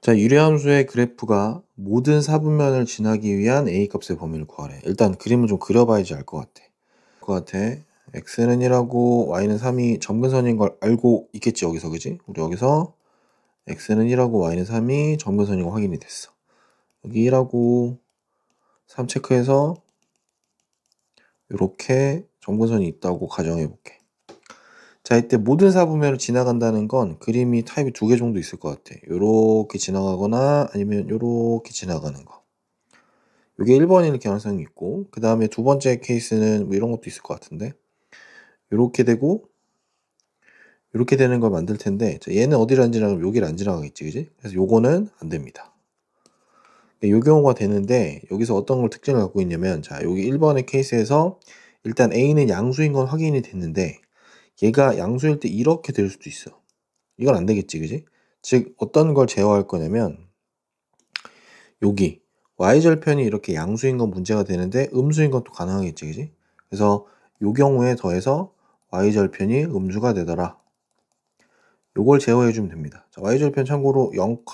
자, 유리함수의 그래프가 모든 사분면을 지나기 위한 a 값의 범위를 구하래. 일단 그림을 좀 그려봐야지 알 것 같아. x는 1하고 y는 3이 점근선인 걸 알고 있겠지, 여기서. 그지? 우리 여기서 x는 1하고 y는 3이 점근선인 거 확인이 됐어. 여기 1하고 3 체크해서 이렇게 점근선이 있다고 가정해 볼게. 자, 이때 모든 사분면을 지나간다는 건 그림이 타입이 2개 정도 있을 것 같아. 요렇게 지나가거나 아니면 요렇게 지나가는 거. 이게 1번일 가능성이 있고, 그 다음에 두 번째 케이스는 뭐 이런 것도 있을 것 같은데, 요렇게 되고 요렇게 되는 걸 만들 텐데, 자, 얘는 어디를 안 지나가면 여기를 안 지나가겠지, 그지? 그래서 요거는 안 됩니다. 요 경우가 되는데, 여기서 어떤 걸 특징을 갖고 있냐면, 자, 여기 1번의 케이스에서 일단 A는 양수인 건 확인이 됐는데, 얘가 양수일 때 이렇게 될 수도 있어. 이건 안 되겠지, 그지? 즉 어떤 걸 제어할 거냐면, 여기 y절편이 이렇게 양수인 건 문제가 되는데 음수인 건 또 가능하겠지, 그지? 그래서 요 경우에 더해서 y절편이 음수가 되더라. 요걸 제어해 주면 됩니다. 자, y절편 참고로 0,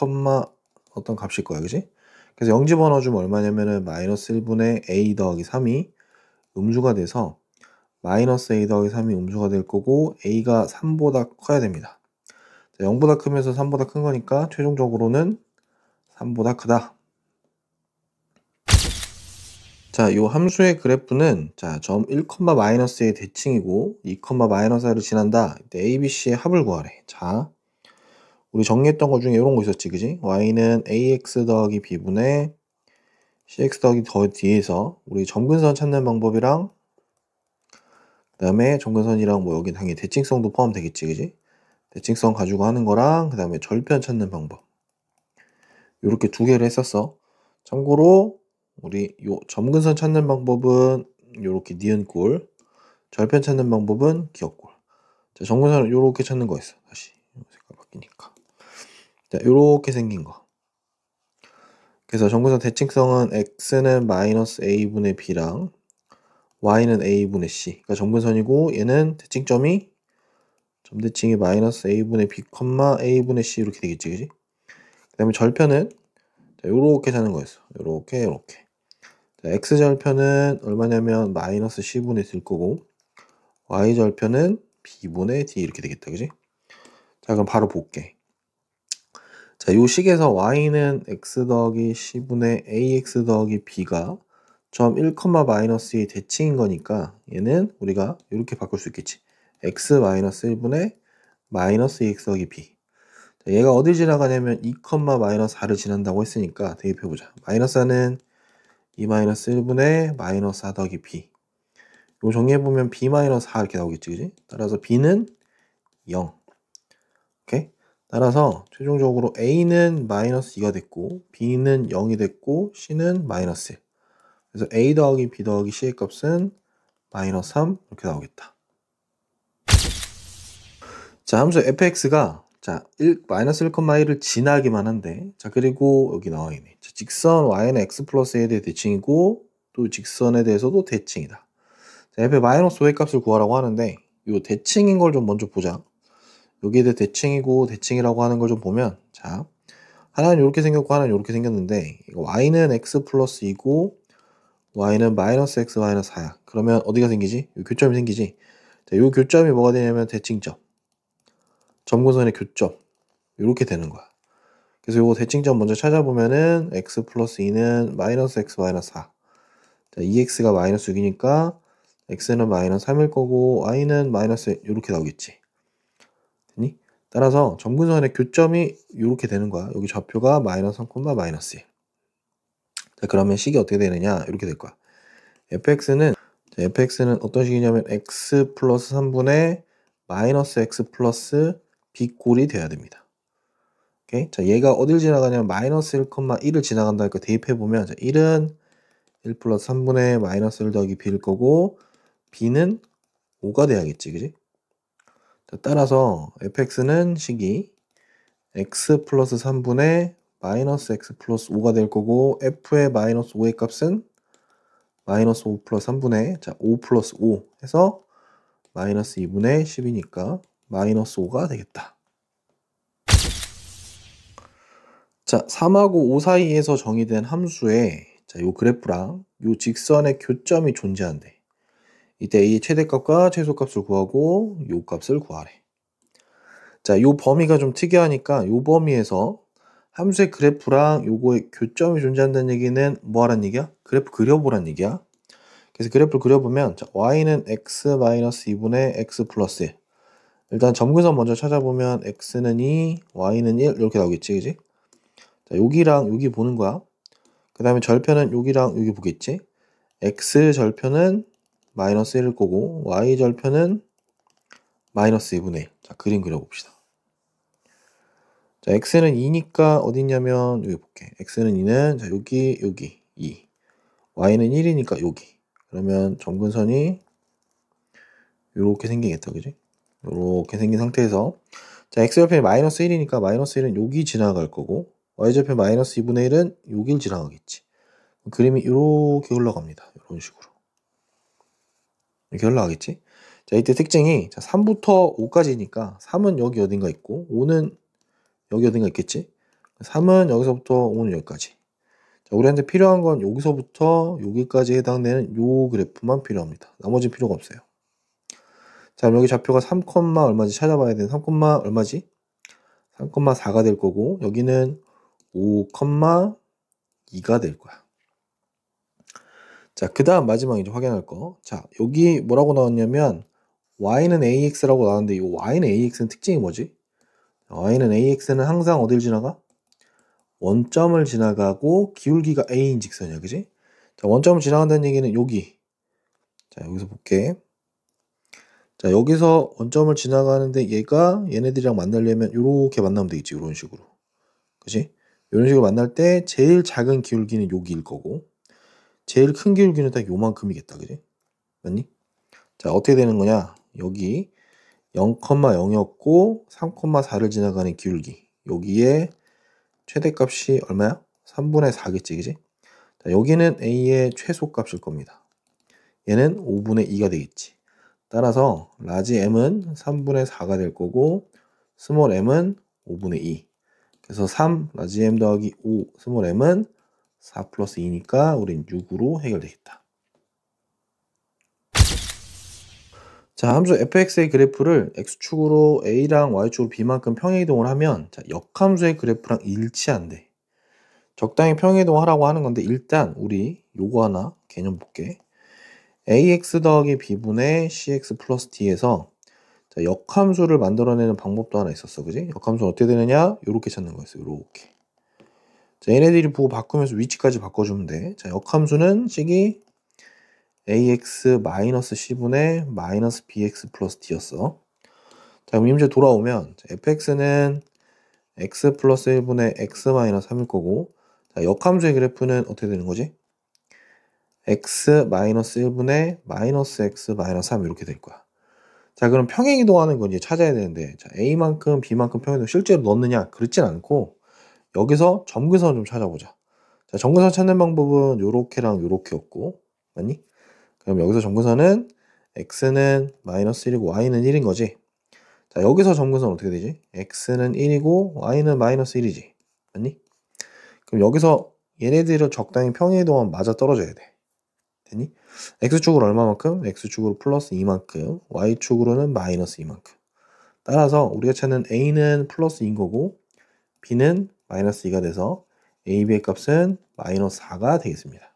어떤 값일 거야, 그지? 그래서 0 집어넣어 주면 얼마냐면은 마이너스 1분의 a 더하기 3이 음수가 돼서 마이너스 a 더하기 3이 음수가 될 거고, a가 3보다 커야 됩니다. 자, 0보다 크면서 3보다 큰 거니까 최종적으로는 3보다 크다. 자, 요 함수의 그래프는 자, 점 1, 마이너스의 대칭이고 2, 마이너스 r을 지난다. 이때 a, b, c의 합을 구하래. 자, 우리 정리했던 것 중에 이런 거 있었지, 그지? y는 ax 더하기 b분의 cx 더하기 더 뒤에서 우리 점근선 찾는 방법이랑 그 다음에 점근선이랑 뭐 여기 당연히 대칭성도 포함되겠지, 그지? 대칭성 가지고 하는 거랑 그 다음에 절편 찾는 방법, 요렇게 두 개를 했었어. 참고로 우리 요 점근선 찾는 방법은 요렇게 니은꼴, 절편 찾는 방법은 기역골. 자, 점근선을 요렇게 찾는 거였어. 다시 색깔 바뀌니까. 자, 요렇게 생긴 거. 그래서 점근선 대칭성은 x는 마이너스 a분의 b랑 y는 a분의 c. 그러니까 점근선이고 얘는 대칭점이 점대칭이 마이너스 a분의 b, a분의 c 이렇게 되겠지, 그지? 그 다음에 절편은 자, 요렇게 찾는 거였어. 요렇게. 자, x절편은 얼마냐면 마이너스 c분의 d일 거고, y절편은 b분의 d 이렇게 되겠다, 그지? 자, 그럼 바로 볼게. 자, 요 식에서 y는 x 더하기 c분의 ax 더하기 b가 점 1, 마이너스의 대칭인 거니까 얘는 우리가 이렇게 바꿀 수 있겠지. x 마이너스 1분의 마이너스 2x 더하기 b. 자, 얘가 어딜 지나가냐면 2, 마이너스 4를 지난다고 했으니까 대입해보자. 마이너스 4는 2 마이너스 1분의 마이너스 4 더하기 b. 이거 정리해보면 b 마이너스 4 이렇게 나오겠지, 그지? 따라서 b는 0. 오케이? 따라서 최종적으로 a는 마이너스 2가 됐고, b는 0이 됐고, c는 마이너스 1. 그래서 a 더하기 b 더하기 c의 값은 마이너스 3 이렇게 나오겠다. 자, 함수 fx가 자, 마이너스 1,1을 지나기만 한데, 자, 그리고 여기 나와 있네. 자, 직선 y는 x 플러스 a에 대해 대칭이고, 또 직선에 대해서도 대칭이다. 자, f 마이너스 5의 값을 구하라고 하는데, 이 대칭인 걸 좀 먼저 보자. 여기에 대해 대칭이고 대칭이라고 하는 걸 좀 보면, 자, 하나는 이렇게 생겼고 하나는 이렇게 생겼는데, 이거 y는 x 플러스 2고 y는 마이너스 x 마이너스 4야. 그러면 어디가 생기지? 이 교점이 생기지. 자, 이 교점이 뭐가 되냐면 대칭점, 점근선의 교점, 이렇게 되는 거야. 그래서 이거 대칭점 먼저 찾아보면은 x 플러스 2는 마이너스 x 마이너스 4. 자, 2x가 마이너스 6이니까 x는 마이너스 3일 거고 y는 마이너스 이렇게 나오겠지. 됐니? 따라서 점근선의 교점이 이렇게 되는 거야. 여기 좌표가 마이너스 3, 마이너스 1. 자, 그러면 식이 어떻게 되느냐? 이렇게 될 거야. fx는 어떤 식이냐면 x 플러스 3분의 마이너스 x 플러스 b꼴이 돼야 됩니다. 오케이? 자, 얘가 어딜 지나가냐면 마이너스 1,1을 지나간다니까 대입해보면, 자, 1은 1 플러스 3분의 마이너스 1 더하기 b일 거고, b는 5가 돼야겠지, 그지? 자, 따라서 fx는 식이 x 플러스 3분의 마이너스 x 플러스 5가 될 거고, f의 마이너스 5의 값은 마이너스 5 플러스 3분의, 자, 5 플러스 5 해서 마이너스 2분의 10이니까 마이너스 5가 되겠다. 자, 3하고 5 사이에서 정의된 함수에 자, 요 그래프랑 요 직선의 교점이 존재한대. 이때 A의 최대값과 최소값을 구하고 요 값을 구하래. 자, 요 범위가 좀 특이하니까 요 범위에서 함수의 그래프랑 요거의 교점이 존재한다는 얘기는 뭐 하란 얘기야? 그래프 그려보란 얘기야. 그래서 그래프를 그려보면 자, y는 x-2분의 x 플러스 1. 일단 점근선 먼저 찾아보면 x는 2, y는 1 이렇게 나오겠지, 그지? 자, 여기랑 여기 보는 거야. 그 다음에 절편은 여기랑 여기 보겠지? x 절편은 마이너스 1일 거고 y 절편은 마이너스 2분의 1. 자, 그림 그려봅시다. 자, x는 2니까 어딨냐면 여기 볼게. x는 2는 자, 여기 2. y는 1이니까 여기. 그러면 점근선이 요렇게 생기겠다, 그지? 요렇게 생긴 상태에서 자, x절편이 마이너스 1이니까 마이너스 1은 여기 지나갈 거고 y절편 마이너스 2분의 1은 여길 지나가겠지. 그림이 이렇게 흘러갑니다. 이런 식으로. 이렇게 흘러가겠지? 자, 이때 특징이 자, 3부터 5까지니까 3은 여기 어딘가 있고 5는 여기 어딘가 있겠지? 3은 여기서부터 5는 여기까지. 자, 우리한테 필요한 건 여기서부터 여기까지 해당되는 요 그래프만 필요합니다. 나머지는 필요가 없어요. 자, 그럼 여기 좌표가 3, 얼마지 찾아봐야 되는 3, 얼마지? 3,4가 될 거고 여기는 5, 2가 될 거야. 자, 그 다음 마지막 이제 확인할 거. 자, 여기 뭐라고 나왔냐면 y는 ax라고 나왔는데 이 y는 ax는 특징이 뭐지? y는 ax는 항상 어딜 지나가? 원점을 지나가고 기울기가 a인 직선이야, 그지? 자, 원점을 지나간다는 얘기는 여기. 자, 여기서 볼게. 자, 여기서 원점을 지나가는데 얘가 얘네들이랑 만나려면 이렇게 만나면 되겠지, 이런 식으로. 그지? 이런 식으로 만날 때 제일 작은 기울기는 여기일 거고 제일 큰 기울기는 딱 요만큼이겠다, 그지? 맞니? 자, 어떻게 되는 거냐? 여기 0,0였고 3,4를 지나가는 기울기. 여기에 최대값이 얼마야? 3분의 4겠지, 그지? 자, 여기는 A의 최소값일 겁니다. 얘는 5분의 2가 되겠지. 따라서 라지 M은 3분의 4가 될 거고 스몰 m은 5분의 2. 그래서 3 라지 M 더하기 5 스몰 m은 4 플러스 2니까 우린 6으로 해결되겠다. 자, 함수 fx의 그래프를 x축으로 a랑 y축으로 b만큼 평행이동을 하면 자, 역함수의 그래프랑 일치한대. 적당히 평행이동 하라고 하는 건데 일단 우리 요거 하나 개념 볼게. ax 더하기 b분의 cx 플러스 d에서 자, 역함수를 만들어내는 방법도 하나 있었어, 그지? 역함수는 어떻게 되느냐? 요렇게 찾는 거였어, 요렇게. 자, 얘네들이 보고 바꾸면서 위치까지 바꿔주면 돼. 자, 역함수는 식이 ax 마이너스 c분의 마이너스 bx 플러스 d였어. 자, 그럼 이제 돌아오면 자, fx는 x 플러스 1분의 x 마이너스 3일 거고 자, 역함수의 그래프는 어떻게 되는 거지? x 마이너스 1분의 마이너스 x 마이너스 3 이렇게 될 거야. 자, 그럼 평행이동하는 건 이제 찾아야 되는데 자, a만큼 b만큼 평행이동 실제로 넣느냐? 그렇진 않고 여기서 점근선 좀 찾아보자. 자, 점근선 찾는 방법은 요렇게랑 요렇게였고 맞니? 그럼 여기서 점근선은 x는 마이너스 1이고 y는 1인 거지. 자, 여기서 점근선 어떻게 되지? x는 1이고 y는 마이너스 1이지. 맞니? 그럼 여기서 얘네들을 적당히 평행이동하면 맞아 떨어져야 돼. 됐니? x축으로 얼마만큼? x축으로 플러스 2만큼 y축으로는 마이너스 2만큼. 따라서 우리가 찾는 a는 플러스 2인 거고 b는 마이너스 2가 돼서 a, b의 값은 마이너스 4가 되겠습니다.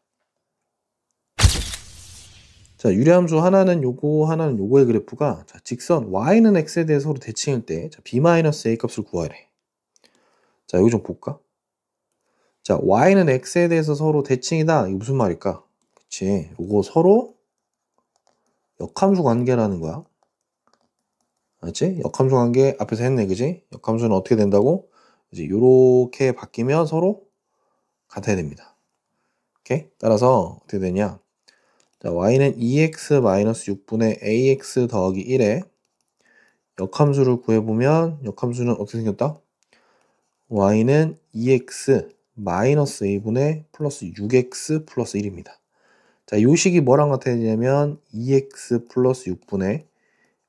자, 유리함수 하나는 요거, 하나는 요거의 그래프가 자, 직선 y는 x에 대해서 서로 대칭일 때 자, b-a 값을 구하래. 자, 여기 좀 볼까? 자, y는 x에 대해서 서로 대칭이다. 이거 무슨 말일까? 그치. 요거 서로 역함수 관계라는 거야. 알았지? 역함수 관계 앞에서 했네, 그지? 역함수는 어떻게 된다고? 이제 요렇게 바뀌면 서로 같아야 됩니다. 오케이? 따라서 어떻게 되냐? 자, y는 2x-6분의 ax 더하기 1에 역함수를 구해보면 역함수는 어떻게 생겼다? y는 2x 마이너스 a분의 플러스 6x 플러스 1입니다. 자, 요 식이 뭐랑 같아야 되냐면 2x 플러스 6분의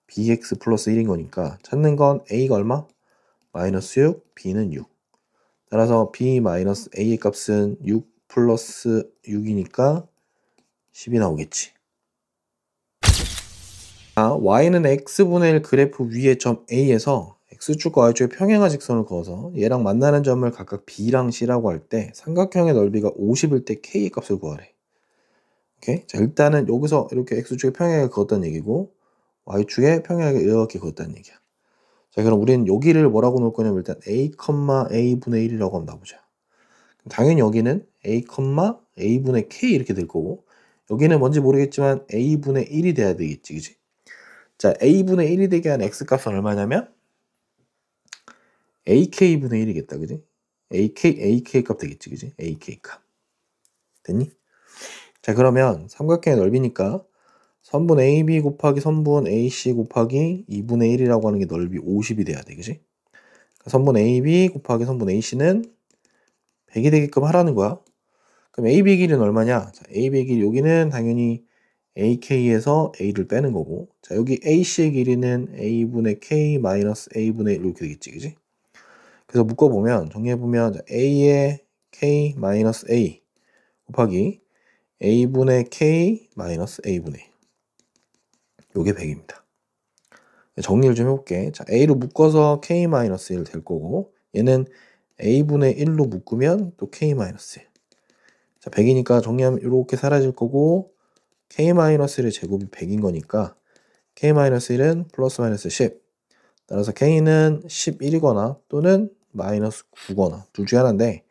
bx 플러스 1인 거니까 찾는 건 a가 얼마? 마이너스 6, b는 6. 따라서 b-a의 값은 6 플러스 6이니까 10이 나오겠지. y는 x분의 1 그래프 위의 점 A에서 x축과 y축의 평행한 직선을 그어서 얘랑 만나는 점을 각각 b랑 c라고 할 때 삼각형의 넓이가 50일 때 k의 값을 구하래. 오케이? 자, 일단은 여기서 이렇게 x축에 평행하게 그었다는 얘기고 y축에 평행하게 이렇게 그었다는 얘기야. 자, 그럼 우리는 여기를 뭐라고 놓을 거냐면 일단 a, a분의 1이라고 한번 놔보자. 당연히 여기는 a, a분의 k 이렇게 될 거고 여기는 뭔지 모르겠지만 a분의 1이 돼야 되겠지, 그치? 자, a분의 1이 되게 한 x값은 얼마냐면 ak분의 1이겠다, 그지? ak 값 되겠지, 그지? ak 값. 됐니? 자, 그러면 삼각형의 넓이니까 선분 AB 곱하기 선분 AC 곱하기 2분의 1이라고 하는 게 넓이 50이 돼야 돼, 그지? 선분 AB 곱하기 선분 AC는 100이 되게끔 하라는 거야. 그럼 AB의 길이는 얼마냐? 자, AB의 길이 여기는 당연히 AK에서 A를 빼는 거고, 자, 여기 AC의 길이는 A분의 K 마이너스 A분의 1 이렇게 되겠지, 그지? 그래서 묶어보면, 정리해보면, A의 K 마이너스 A 곱하기 A분의 K 마이너스 A분의 1. 요게 100입니다. 정리를 좀 해볼게. 자, A로 묶어서 K 마이너스 1 될 거고, 얘는 A분의 1로 묶으면 또 K 마이너스 1. 자, 100이니까 정리하면 이렇게 사라질 거고, K-1의 제곱이 100인 거니까 K-1은 플러스 마이너스 10. 따라서 K는 11이거나 또는 마이너스 9거나 둘 중에 하나인데,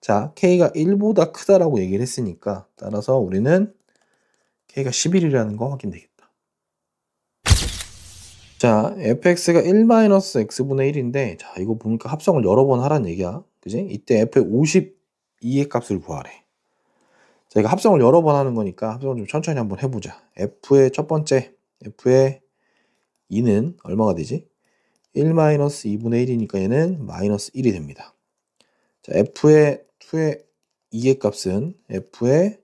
자, K가 1보다 크다라고 얘기를 했으니까 따라서 우리는 K가 11이라는 거 확인되겠다. 자, fx가 1-x분의 1인데, 자, 이거 보니까 합성을 여러 번 하라는 얘기야. 그지? 이때 f의 52의 값을 구하래. 자, 이거 합성을 여러 번 하는 거니까 합성을 좀 천천히 한번 해보자. f의 첫 번째, f의 2는 얼마가 되지? 1-2분의 1이니까 얘는 마이너스 1이 됩니다. 자, f의 2의 2의 값은 f의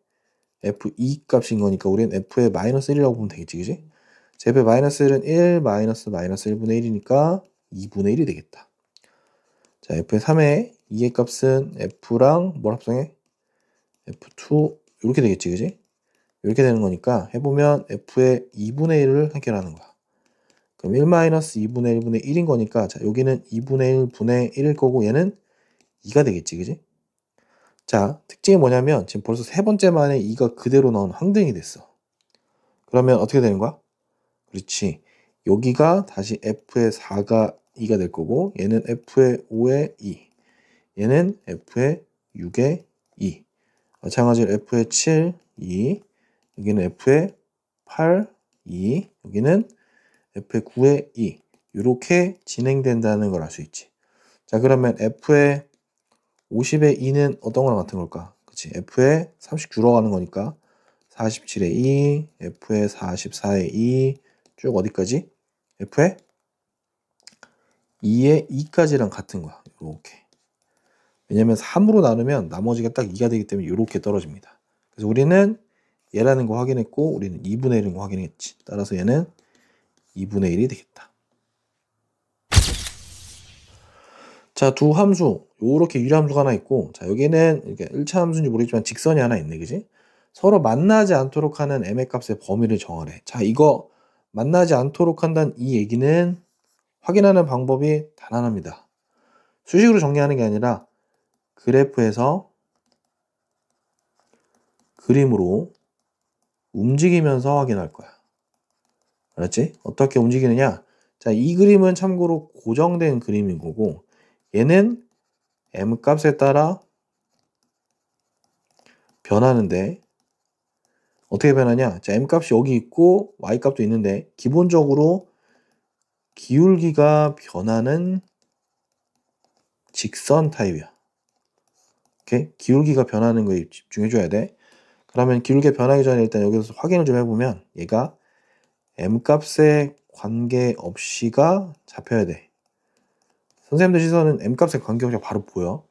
f2 값인 거니까 우리는 f의 마이너스 1이라고 보면 되겠지, 그지? 자, f의 마이너스 1은 1 마이너스 1분의 1이니까 2분의 1이 되겠다. 자, f의 3의 2의 값은 f랑 뭘 합성해? f2 이렇게 되겠지, 그지? 이렇게 되는 거니까 해보면 f의 2분의 1을 해결하는 거야. 그럼 1-2분의 1분의 1인 거니까, 자, 여기는 2분의 1분의 1일 거고 얘는 2가 되겠지, 그지? 자, 특징이 뭐냐면 지금 벌써 세 번째 만에 2가 그대로 나온 항등이 됐어. 그러면 어떻게 되는 거야? 그렇지. 여기가 다시 f의 4가 2가 될 거고 얘는 f의 5의 2, 얘는 f의 6의 2, 마찬가지로 f의 7, 2, 여기는 f의 8, 2, 여기는 f의 9의 2 이렇게 진행된다는 걸 알 수 있지. 자, 그러면 f의 50의 2는 어떤 거랑 같은 걸까? 그치? f의 30 줄어가는 거니까 47의 2, f의 44의 2, 쭉 어디까지? f의 2의 2까지랑 같은 거야. 이렇게. 왜냐면 3으로 나누면 나머지가 딱 2가 되기 때문에 이렇게 떨어집니다. 그래서 우리는 얘라는 거 확인했고 우리는 2분의 1인 거 확인했지. 따라서 얘는 2분의 1이 되겠다. 자, 두 함수, 요렇게 유리함수가 하나 있고, 자, 여기는 이렇게 1차 함수인지 모르겠지만 직선이 하나 있네, 그지? 서로 만나지 않도록 하는 m의 값의 범위를 정하래. 자, 이거 만나지 않도록 한다는 이 얘기는 확인하는 방법이 단 하나입니다. 수식으로 정리하는 게 아니라 그래프에서 그림으로 움직이면서 확인할 거야. 알았지? 어떻게 움직이느냐? 자, 이 그림은 참고로 고정된 그림인 거고, 얘는 m 값에 따라 변하는데 어떻게 변하냐? 자, m 값이 여기 있고 y 값도 있는데 기본적으로 기울기가 변하는 직선 타입이야. 오케이? 기울기가 변하는 거에 집중해줘야 돼. 그러면 기울기가 변하기 전에 일단 여기서 확인을 좀 해보면 얘가 m 값에 관계없이가 잡혀야 돼. 선생님들 시선은 m 값에 관계없이가 바로 보여.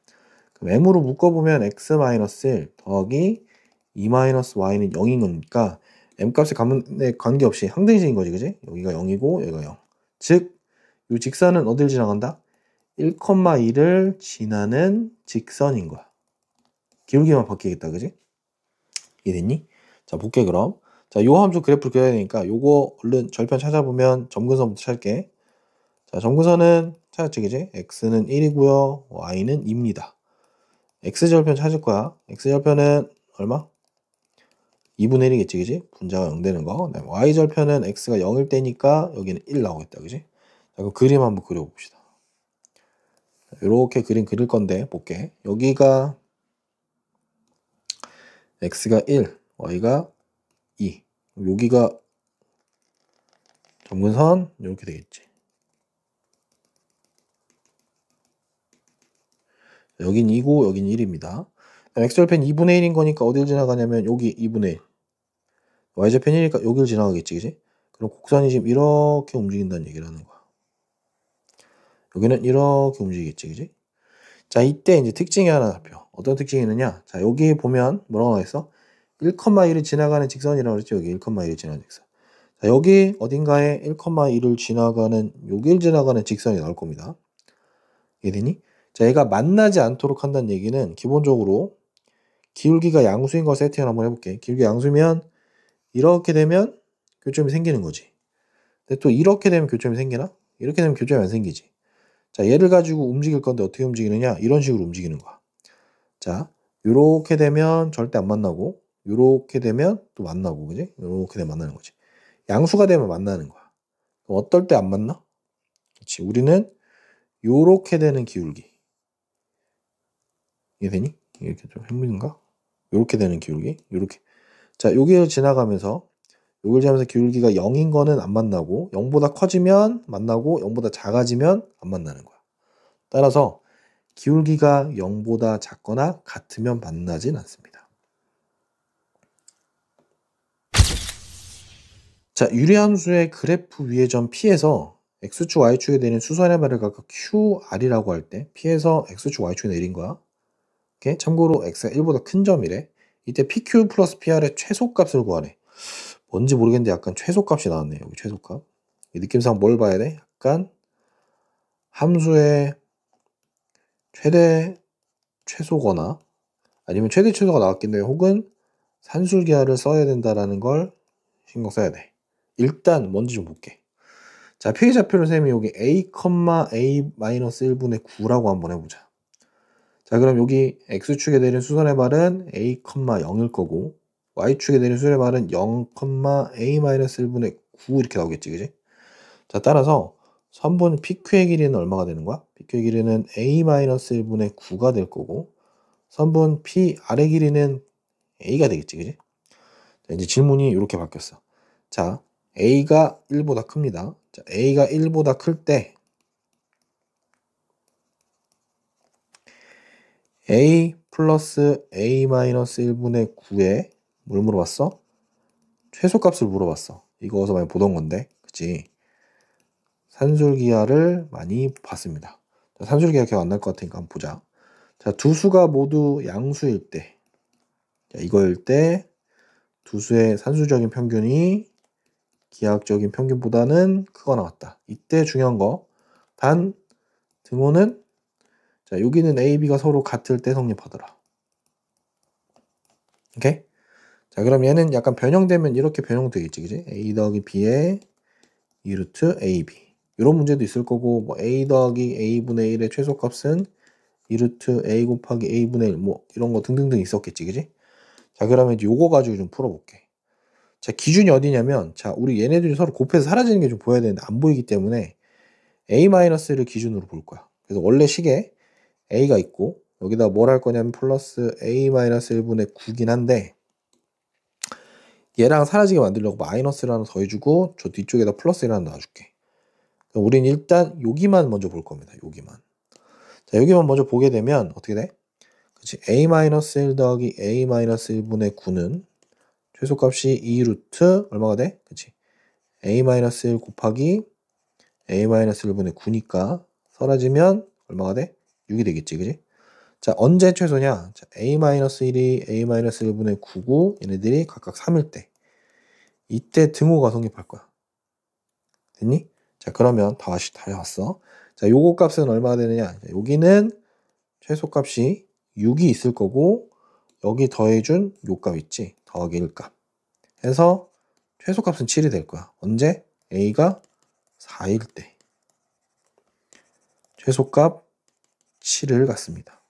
그럼 m으로 묶어보면 x-1 더하기 2-y는 0인 거니까 m 값에 관계없이 항등식인 거지, 그지? 여기가 0이고 여기가 0. 즉, 이 직선은 어딜 지나간다? 1,1을 지나는 직선인 거야. 기울기만 바뀌겠다, 그지? 이해됐니? 자, 볼게 그럼. 자, 요 함수 그래프를 그려야 되니까 요거 얼른 절편 찾아보면 점근선부터 찾을게. 자, 점근선은 찾았지, 그지? x는 1이고요. y는 2입니다. x절편 찾을 거야. x절편은 얼마? 2분의 1이겠지, 그지? 분자가 0 되는 거. 그다음에 y절편은 x가 0일 때니까 여기는 1 나오겠다, 그지? 자, 그럼 그림 한번 그려봅시다. 이렇게 그림 그릴 건데 볼게. 여기가 x가 1, y가 2. 여기가 점근선 이렇게 되겠지. 여긴 2고 여긴 1입니다. x절편 2분의 1인 거니까 어딜 지나가냐면 여기 2분의 1. y절편 1이니까 여기를 지나가겠지, 그지? 그럼 곡선이 지금 이렇게 움직인다는 얘기를 하는 거야. 여기는 이렇게 움직이겠지, 그지? 자, 이때 이제 특징이 하나 잡혀. 어떤 특징이 있느냐? 자, 여기 보면 뭐라고 나와 있어? 1,1을 지나가는 직선이라고 그랬죠? 여기 1,1을 지나가는 직선. 자, 여기 어딘가에 1,1을 지나가는, 여길 지나가는 직선이 나올 겁니다. 이해되니? 자, 얘가 만나지 않도록 한다는 얘기는 기본적으로 기울기가 양수인 걸 세팅을 한번 해볼게. 기울기 양수면 이렇게 되면 교점이 생기는 거지. 근데 또 이렇게 되면 교점이 생기나? 이렇게 되면 교점이 안 생기지. 자, 얘를 가지고 움직일 건데 어떻게 움직이느냐? 이런 식으로 움직이는 거야. 자, 요렇게 되면 절대 안 만나고, 요렇게 되면 또 만나고, 그지? 요렇게 되면 만나는 거지. 양수가 되면 만나는 거야. 그럼 어떨 때 안 만나? 그렇지. 우리는 요렇게 되는 기울기. 이해되니? 이렇게 좀 힘든가? 요렇게 되는 기울기. 요렇게. 자, 여기를 지나가면서, 여기를 지나면서 기울기가 0인 거는 안 만나고, 0보다 커지면 만나고, 0보다 작아지면 안 만나는 거야. 따라서, 기울기가 0보다 작거나 같으면 만나진 않습니다. 자, 유리함수의 그래프 위의 점 P에서 X축, Y축에 내린 수선의 말을 각각 QR이라고 할 때 P에서 X축, Y축에 내린 거야. 오케이? 참고로 X가 1보다 큰 점이래. 이때 PQ 플러스 PR의 최소값을 구하래. 뭔지 모르겠는데 약간 최소값이 나왔네. 여기 최소값. 이 느낌상 뭘 봐야 돼? 약간 함수의 최대 최소거나 아니면 최대 최소가 나왔겠네. 혹은 산술기하를 써야 된다라는 걸 신경 써야 돼. 일단 뭔지 좀 볼게. 자, 피해자표를 셈이 여기 a,a-1분의 9라고 한번 해보자. 자, 그럼 여기 x축에 내린 수선의 발은 a,0일 거고 y축에 내린 수선의 발은 0,a-1분의 9 이렇게 나오겠지, 그지? 자, 따라서 선분 PQ의 길이는 얼마가 되는 거야? PQ의 길이는 a-1분의 9가 될 거고 선분 PR의 길이는 a가 되겠지, 그지? 자, 이제 질문이 이렇게 바뀌었어. 자, a가 1보다 큽니다. 자, a가 1보다 클 때 a 플러스 a-1분의 9에 뭘 물어봤어? 최소값을 물어봤어. 이거 어디서 많이 보던 건데, 그치? 산술기하를 많이 봤습니다. 자, 산술기하 기억 안 날 것 같으니까 한번 보자. 자, 두 수가 모두 양수일 때, 자, 이거일 때 두 수의 산수적인 평균이 기하학적인 평균보다는 크거나 같다. 이때 중요한 거, 단 등호는 자, 여기는 A, B가 서로 같을 때 성립하더라. 오케이? 자, 그럼 얘는 약간 변형되면 이렇게 변형되겠지, 그지? A 더하기 B의 2루트 AB. 이런 문제도 있을 거고, 뭐 A 더하기 A분의 1의 최소값은 2루트 A 곱하기 A분의 1, 뭐 이런 거 등등등 있었겠지, 그지? 자, 그러면 이제 요거 가지고 좀 풀어볼게. 자, 기준이 어디냐면, 자, 우리 얘네들이 서로 곱해서 사라지는 게 좀 보여야 되는데 안 보이기 때문에 A-를 기준으로 볼 거야. 그래서 원래 식에 A가 있고, 여기다 뭘 할 거냐면 플러스 A-1분의 9긴 한데, 얘랑 사라지게 만들려고 마이너스를 하나 더해주고, 저 뒤쪽에다 플러스를 하나 놔줄게. 그럼 우린 일단 여기만 먼저 볼 겁니다. 여기만. 자, 여기만 먼저 보게 되면 어떻게 돼? 그치? A-1 더하기 A-1분의 9는 최소값이 2루트 얼마가 돼? 그치? A-1 곱하기 A-1분의 9니까 사라지면 얼마가 돼? 6이 되겠지, 그지? 자, 언제 최소냐? 자, A-1이 A-1분의 9고 얘네들이 각각 3일 때 이때 등호가 성립할 거야. 됐니? 자, 그러면 다시 왔어. 자, 요거 값은 얼마가 되느냐? 여기는 최소값이 6이 있을 거고 여기 더해준 요 값 있지? 더하기 1값 해서 최소값은 7이 될 거야. 언제? a가 4일 때 최소값 7을 갖습니다.